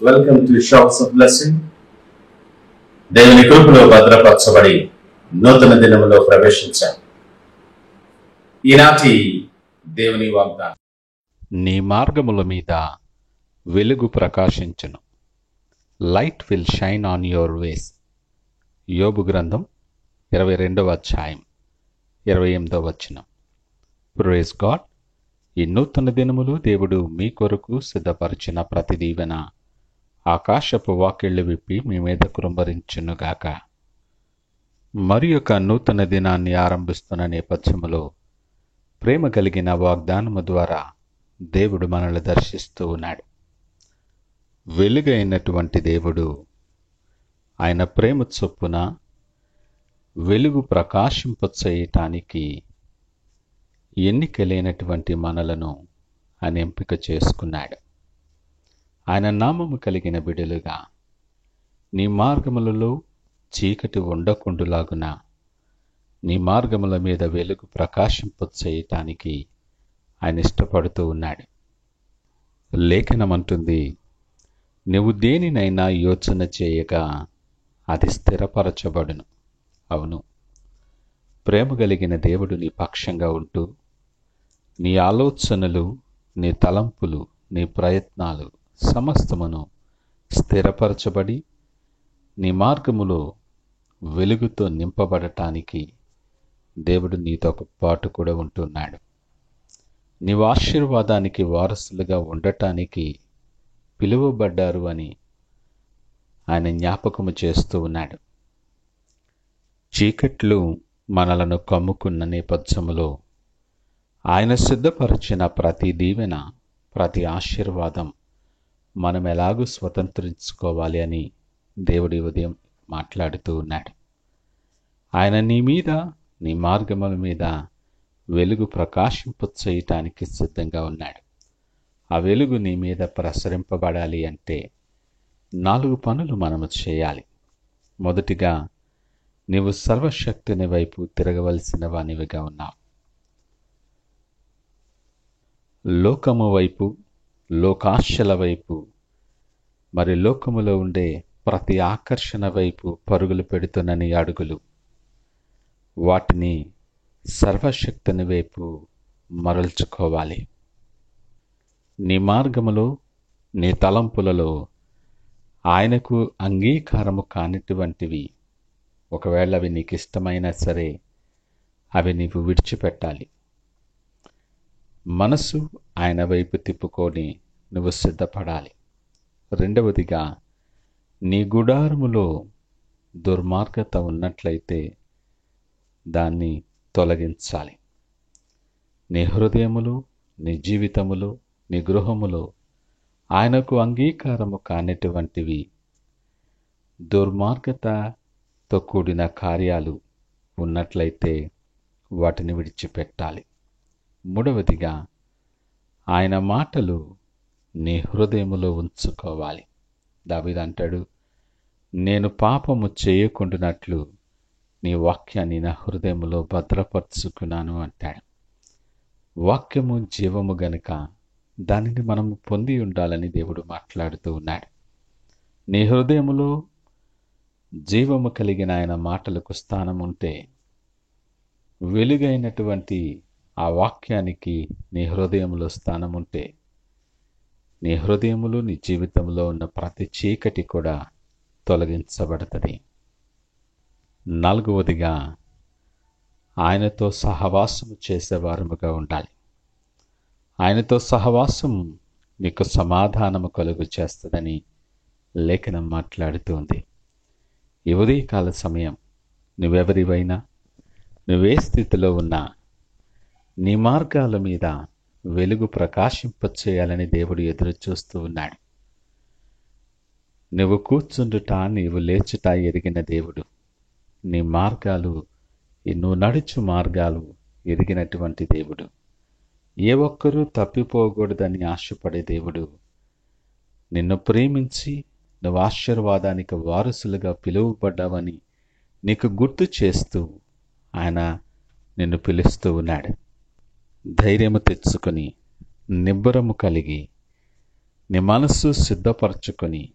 Welcome to shops of blessing. దేవుని కృపలో భద్రపరచబడి నూతన దినములో ప్రవేశించాం. ఈనాటి దేవుని వాగ్దానం, నీ మార్గముల మీద వెలుగు ప్రకాశించును. Light will shine on your ways. యోబు గ్రంథం 22వ అధ్యాయం 28వ వచనం. Praise God. ఈ నూతన దినములు దేవుడు మీ కొరకు సిద్ధపరిచిన ప్రతి దీవెన ఆకాశపు వాకిళ్లు విప్పి మీ మీద కురుంభరించునుగాక. మరి ఒక నూతన దినాన్ని ఆరంభిస్తున్న నేపథ్యములో ప్రేమ కలిగిన వాగ్దానము ద్వారా దేవుడు మనల్ని దర్శిస్తూ ఉన్నాడు. వెలుగైనటువంటి దేవుడు ఆయన ప్రేమ చొప్పున వెలుగు ప్రకాశింపచేయటానికి ఎన్నికలేనటువంటి మనలను ఆయన ఎంపిక చేసుకున్నాడు. ఆయన నామము కలిగిన బిడ్డలుగా నీ మార్గములలో చీకటి ఉండకుండులాగున నీ మార్గముల మీద వెలుగు ప్రకాశింపచేయటానికి ఆయన ఇష్టపడుతూ ఉన్నాడు. లేఖనమంటుంది, నువ్వు దేనినైనా యోచన చేయగా అది స్థిరపరచబడును. అవును, ప్రేమ కలిగిన దేవుడు నీ పక్షంగా ఉంటూ నీ ఆలోచనలు, నీ తలంపులు, నీ ప్రయత్నాలు సమస్తమును స్థిరపరచబడి నీ మార్గములో వెలుగుతో నింపబడటానికి దేవుడు నీతో పాటు కూడా ఉంటున్నాడు. నీవు ఆశీర్వాదానికి వారసులుగా ఉండటానికి పిలువబడ్డారు అని ఆయన జ్ఞాపకము చేస్తూ ఉన్నాడు. చీకట్లు మనలను కమ్ముకున్న నేపథ్యములో ఆయన సిద్ధపరిచిన ప్రతి దీవెన, ప్రతి ఆశీర్వాదం మనం ఎలాగూ స్వతంత్రించుకోవాలి అని దేవుడి ఉదయం మాట్లాడుతూ ఉన్నాడు. ఆయన నీ మీద, నీ మార్గముల మీద వెలుగు ప్రకాశింపచేయటానికి సిద్ధంగా ఉన్నాడు. ఆ వెలుగు నీ మీద ప్రసరింపబడాలి అంటే 4 పనులు మనము చేయాలి. మొదటిగా, నీవు సర్వశక్తిని వైపు తిరగవలసిన వానివిగా ఉన్నావు. లోకము వైపు, లోకాశల వైపు, మరి లోకములో ఉండే ప్రతి ఆకర్షణ వైపు పరుగులు పెడుతున్న నీ అడుగులు, వాటిని సర్వశక్తిని వైపు మరల్చుకోవాలి. నీ మార్గములో, నీ తలంపులలో ఆయనకు అంగీకారము కానిటువంటివి, ఒకవేళ అవి నీకు ఇష్టమైనా సరే, అవి నీవు విడిచిపెట్టాలి. మనసు ఆయన వైపు తిప్పుకొని నువ్వు సిద్ధపడాలి. రెండవదిగా, నీ గుడారములో దుర్మార్గత ఉన్నట్లయితే దాన్ని తొలగించాలి. నీ హృదయములో, నీ జీవితములో, నీ గృహములో ఆయనకు అంగీకారము కానిటువంటివి, దుర్మార్గతతో కూడిన కార్యాలు ఉన్నట్లయితే వాటిని విడిచిపెట్టాలి. మూడవదిగా, ఆయన మాటలు నీ హృదయములో ఉంచుకోవాలి. దావీదు అంటాడు, నేను పాపము చేయకుండానట్లు నీ వాక్యాన్ని నా హృదయములో భద్రపరుచుకున్నాను అంటాడు. వాక్యము జీవము గనుక దానిని మనము పొంది ఉండాలని దేవుడు మాట్లాడుతూ ఉన్నాడు. నీ హృదయములో జీవము కలిగిన ఆయన మాటలకు స్థానం ఉంటే, వెలుగైనటువంటి ఆ వాక్యానికి నీ హృదయంలో స్థానం ఉంటే, నీ హృదయములో, నీ జీవితంలో ఉన్న ప్రతి చీకటి కూడా తొలగించబడుతుంది. 4వదిగా, ఆయనతో సహవాసము చేసేవారముగా ఉండాలి. ఆయనతో సహవాసం నీకు సమాధానము కలుగు చేస్తుందని లేఖనం మాట్లాడుతుంది. ఈ ఉదయకాల సమయం నువ్వెవరివైనా, నువ్వే స్థితిలో ఉన్నా, నీ మార్గాల మీద వెలుగు ప్రకాశింపచేయాలని దేవుడు ఎదురు చూస్తూ ఉన్నాడు. నువ్వు కూర్చుండుట, నీవు లేచుట ఎరిగిన దేవుడు. నీ మార్గాలు, నువ్వు నడుచు మార్గాలు ఎరిగినటువంటి దేవుడు. ఏ ఒక్కరూ తప్పిపోకూడదని ఆశపడే దేవుడు. నిన్ను ప్రేమించి నువ్వు ఆశీర్వాదానికి వారసులుగా పిలువబడ్డావని నీకు గుర్తు చేస్తూ ఆయన నిన్ను పిలుస్తూ ఉన్నాడు. ధైర్యము తెచ్చుకొని, నిబ్బరము కలిగి నీ మనస్సు సిద్ధపరచుకొని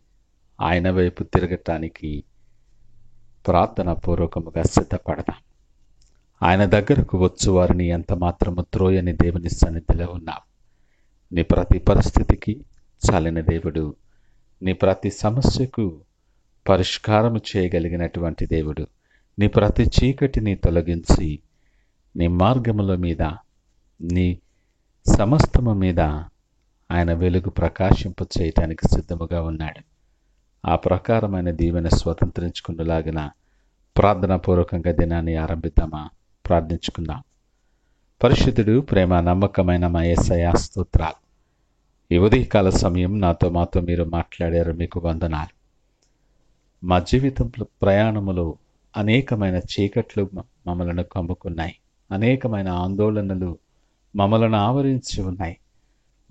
ఆయన వైపు తిరగటానికి ప్రార్థనా పూర్వకముగా సిద్ధపడదాం. ఆయన దగ్గరకు వచ్చు వారిని ఎంత మాత్రము త్రోయని దేవుని సన్నిధిలో ఉన్నాం. నీ ప్రతి పరిస్థితికి చాలిన దేవుడు, నీ ప్రతి సమస్యకు పరిష్కారము చేయగలిగినటువంటి దేవుడు, నీ ప్రతి చీకటిని తొలగించి నీ మార్గముల మీద, నీ సమస్తము మీద ఆయన వెలుగు ప్రకాశింప చేయటానికి సిద్ధముగా ఉన్నాడు. ఆ ప్రకారమైన దీవెన స్వతంత్రించుకునేలాగిన ప్రార్థనాపూర్వకంగా దినాన్ని ఆరంభిద్దామా? ప్రార్థించుకుందాం. పరిశుద్ధుడు, ప్రేమ నమ్మకమైన మా యేసయ్యా స్తోత్రాలు. ఈ ఉదయకాల సమయం మాతో మీరు మాట్లాడారు, మీకు వందనాలు. మా జీవితంలో ప్రయాణములో అనేకమైన చీకట్లు మమ్మలను కమ్ముకున్నాయి. అనేకమైన ఆందోళనలు మమ్మలను ఆవరించి ఉన్నాయి.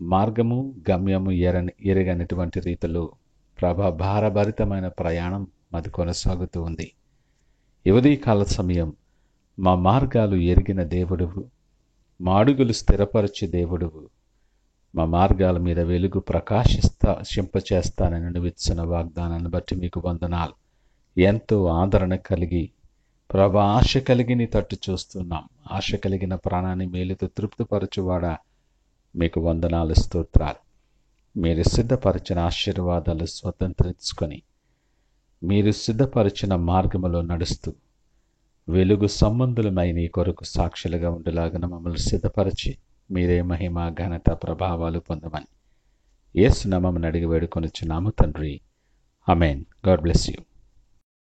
మార్గము గమ్యము ఎరగనటువంటి రీతిలో భారభరితమైన ప్రయాణం మాది కొనసాగుతూ ఉంది. ఈ ఉదయకాల సమయం మా మార్గాలు ఎరిగిన దేవుడువు, మా అడుగులు స్థిరపరచే దేవుడువు, మా మార్గాల మీద వెలుగు ప్రకాశింపచేస్తానని నువ్వు ఇచ్చిన వాగ్దానాన్ని బట్టి మీకు వందనాలు. ఎంతో ఆదరణ కలిగి ఆశ కలిగి నీ తట్టు చూస్తున్నాం. ఆశ కలిగిన ప్రాణాన్ని మేలుతో తృప్తిపరచువాడా, మీకు వందనాలు, స్తోత్రాలు. మీరు సిద్ధపరిచిన ఆశీర్వాదాలు స్వతంత్రించుకొని మీరు సిద్ధపరిచిన మార్గములో నడుస్తూ వెలుగు సంబంధులమై నీ కొరకు సాక్షులుగా ఉండేలాగా మమ్మల్ని సిద్ధపరిచి మీరే మహిమ ఘనత ప్రభావాలు పొందమని యేసు నామమున అడిగి వేడుకొనుచున్నాము తండ్రి. ఆమేన్. God bless you.